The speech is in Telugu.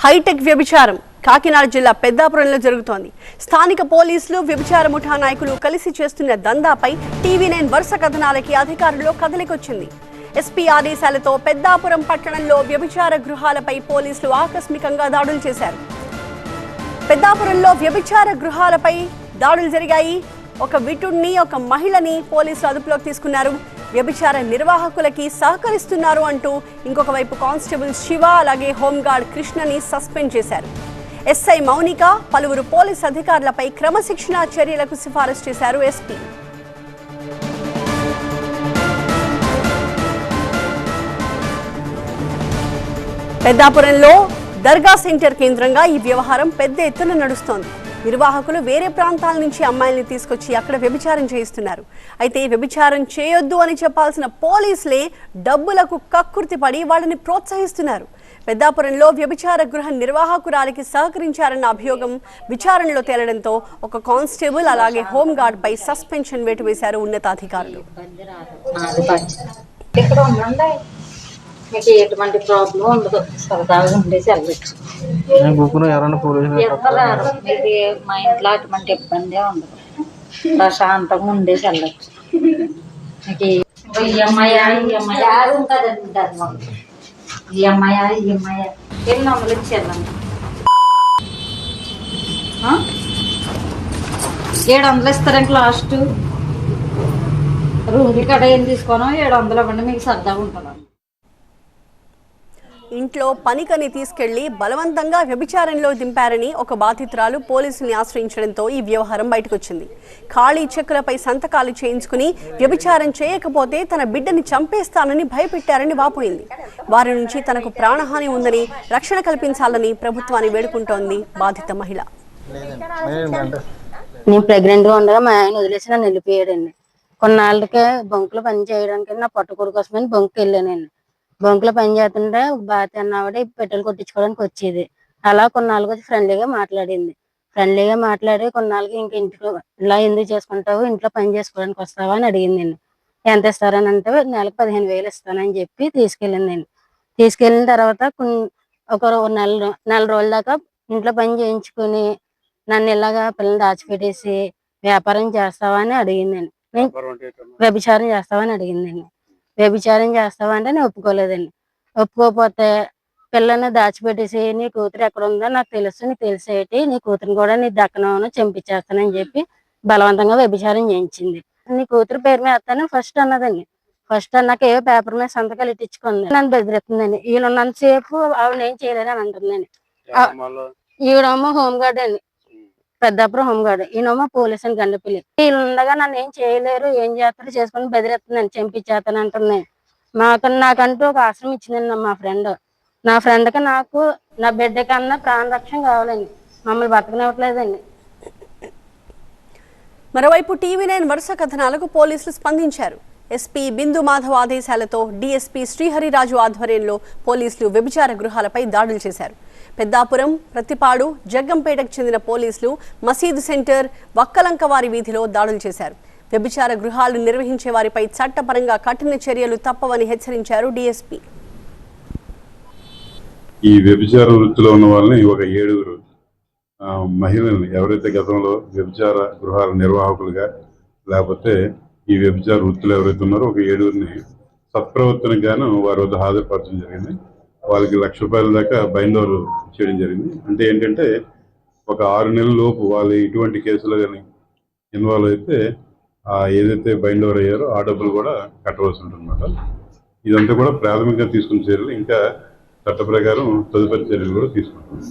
హైటెక్ వ్యభిచారం కాకినాడ జిల్లా పెద్దాపురంలో జరుగుతోంది. స్థానిక పోలీసులు వ్యభిచార ముఠా నాయకులు కలిసి చేస్తున్న దందాపై టీవీ9 వరుస కథనాలకి అధికారుల్లో కదలికొచ్చింది. ఎస్పీ ఆదేశాలతో పెద్దాపురం పట్టణంలో వ్యభిచార గృహాలపై పోలీసులు ఆకస్మికంగా దాడులు చేశారు. పెద్దాపురంలో వ్యభిచార గృహాలపై దాడులు జరిగాయి. ఒక విటుడిని, ఒక మహిళని పోలీసులు అదుపులోకి తీసుకున్నారు. వ్యభిచార నిర్వాహకులకి సహకరిస్తున్నారు అంటూ ఇంకొక వైపు కానిస్టేబుల్ శివ అలాగే హోంగార్డ్ కృష్ణని సస్పెండ్ చేశారు. ఎస్ఐ మౌనిక పలువురు పోలీస్ అధికారులపై క్రమశిక్షణా చర్యలకు సిఫారసు చేశారు ఎస్పీ. పెద్దాపురంలో దర్గా సెంటర్ కేంద్రంగా ఈ వ్యవహారం పెద్ద ఎత్తున నడుస్తోంది. నిర్వాహకులు వేరే ప్రాంతాల నుంచి అమ్మాయిల్ని తీసుకొచ్చి అక్కడ వ్యభిచారం చేయిస్తున్నారు. అయితే వ్యభిచారం చేయొద్దు అని చెప్పాల్సిన పోలీసులే డబ్బులకు కక్కుర్తి పడి వాళ్ళని ప్రోత్సహిస్తున్నారు. పెద్దాపురంలో వ్యభిచార గృహ నిర్వాహకురాలికి సహకరించారన్న అభియోగం విచారణలో తేలడంతో ఒక కానిస్టేబుల్ అలాగే హోంగార్డ్ పై సస్పెన్షన్ వేటు వేశారు ఉన్నతాధికారులు. మీకు ఎటువంటి ప్రాబ్లం ఉండదు, సరదాగా ఉండేసి వెళ్ళచ్చు. మీకు మా ఇంట్లో అటువంటి ఇబ్బంది ఉండదు, ప్రశాంతంగా ఉండేసి వెళ్ళచ్చు. మీకు ఈఎంఐ ఉంటుందండి, ధర్మం ఈఎంఐ ఎన్ని వందలు ఇచ్చి వెళ్ళండి. 700 ఇస్తారండి లాస్ట్. రూమ్కి కడ ఏం తీసుకోను, 700 ఇవ్వండి, మీకు సరదాగా ఉంటుంది. ఇంట్లో పనికని తీసుకెళ్లి బలవంతంగా వ్యభిచారంలో దింపారని ఒక బాధితురాలు పోలీసుల్ని ఆశ్రయించడంతో ఈ వ్యవహారం బయటకొచ్చింది. ఖాళీ చెక్కులపై సంతకాలు చేయించుకుని వ్యభిచారం చేయకపోతే తన బిడ్డని చంపేస్తానని భయపెట్టారని వాపోయింది. వారి నుంచి తనకు ప్రాణహాని ఉందని, రక్షణ కల్పించాలని ప్రభుత్వాన్ని వేడుకుంటోంది బాధిత మహిళ. నేను ప్రెగ్నెంట్గా ఉండగా మా ఆయన వదిలేసి నన్ను వెళ్ళిపోయాడండి. కొన్నాళ్ళకే బంకులో పని చేయడానికి నా పొట్టకూడు కోసమని బంకుకి వెళ్ళానండి. బంకులో పని చేస్తుంటే బాధ అన్నవాడే పెట్రోల్ కొట్టించుకోవడానికి వచ్చేది. అలా కొన్నాళ్ళకి ఫ్రెండ్లీగా మాట్లాడి కొన్నాళ్ళకి ఇంక ఇంట్లో ఇలా ఎందుకు చేసుకుంటావు, ఇంట్లో పని చేసుకోవడానికి వస్తావా అని అడిగిందండి. ఎంత ఇస్తారని అంటే నెలకు 15,000 ఇస్తానని చెప్పి తీసుకెళ్ళిందండి. తీసుకెళ్ళిన తర్వాత ఒక నెల రోజుల దాకా ఇంట్లో పని చేయించుకుని నన్ను ఇలాగా పిల్లల్ని దాచిపెట్టేసి వ్యాపారం చేస్తావా అని అడిగిందండి. వ్యభిచారం చేస్తావా అంటే నేను ఒప్పుకోలేదండి. ఒప్పుకోకపోతే పిల్లల్ని దాచిపెట్టేసి నీ కూతురు ఎక్కడ ఉందో నాకు తెలుసు, నీకు తెలిసేటి నీ కూతురుని కూడా నీ దక్కనను చంపించేస్తానని చెప్పి బలవంతంగా వ్యభిచారం చేయించింది. నీ కూతురు పేరు మీద వేస్తాను ఫస్ట్ అన్నదండి. ఫస్ట్ అన్నాక ఏ పేపర్ మీద సంతకాలు ఇట్టించుకుంది. నన్ను బెదిరిస్తుందండి. ఈయనున్నంతసేపు ఆవిడ ఏం చేయలేదని అని అంటుందండి. ఈవిడేమో హోంగార్డ్ అండి, పెద్దాపురం హోంగార్డ్, ఈయనమో పోలీస్ అని గండపల్లి. వీళ్ళుండగా నన్ను ఏం చేయలేరు, ఏం చేస్తారు చేసుకుని బెదిరిస్తుందని, చంపించేస్తాను అంటుంది. నాకంటూ ఒక ఆశ్రమం ఇచ్చిందండి మా ఫ్రెండ్. నా ఫ్రెండ్కి నాకు నా బిడ్డ కన్నా ప్రాణరక్షణ కావాలండి, మమ్మల్ని బతకనివ్వట్లేదండి. మరోవైపు టీవీ9 వరుస కథనాలకు పోలీసులు స్పందించారు. ఎస్పీ బిందు మాధవ్ ఆదేశాలతో డీఎస్పీ శ్రీహరిరాజు ఆధ్వర్యంలో పోలీసులు వ్యభిచార గృహాలపై దాడులు చేశారు. పెద్దాపురం, ప్రతిపాడు, జగ్గంపేటకు చెందిన పోలీసులు మసీదు సెంటర్, వక్కలంకవారి వీధిలో దాడులు చేశారు. వ్యభిచార గృహాలు నిర్వహించే వారిపై చట్టపరంగా కఠిన చర్యలు తప్పవని హెచ్చరించారు డీఎస్పీ. ఈ వ్యభిచార వృత్తిలో ఉన్న వాళ్ళని ఒక 7 మహిళల్ని ఎవరైతే గతంలో వ్యభిచార గృహాల నిర్వాహకులుగా లేకపోతే ఈ వ్యభిచార వృత్తులు ఎవరైతే ఉన్నారో ఒక 7 సత్ప్రవర్తనకు గాను వారి వద్ద హాజరుపరచడం జరిగింది. వాళ్ళకి ₹1,00,000 దాకా బైండ్ ఓవర్ చేయడం జరిగింది. అంటే ఏంటంటే ఒక 6 నెలల లోపు వాళ్ళు ఇటువంటి కేసులు కానీ ఇన్వాల్వ్ అయితే ఏదైతే బైండ్ ఓవర్ అయ్యారో ఆ డబ్బులు కూడా కట్టవలసి ఉంటుందన్నమాట. ఇదంతా కూడా ప్రాథమికంగా తీసుకున్న చర్యలు. ఇంకా చట్ట ప్రకారం తదుపరి చర్యలు కూడా తీసుకుంటాం.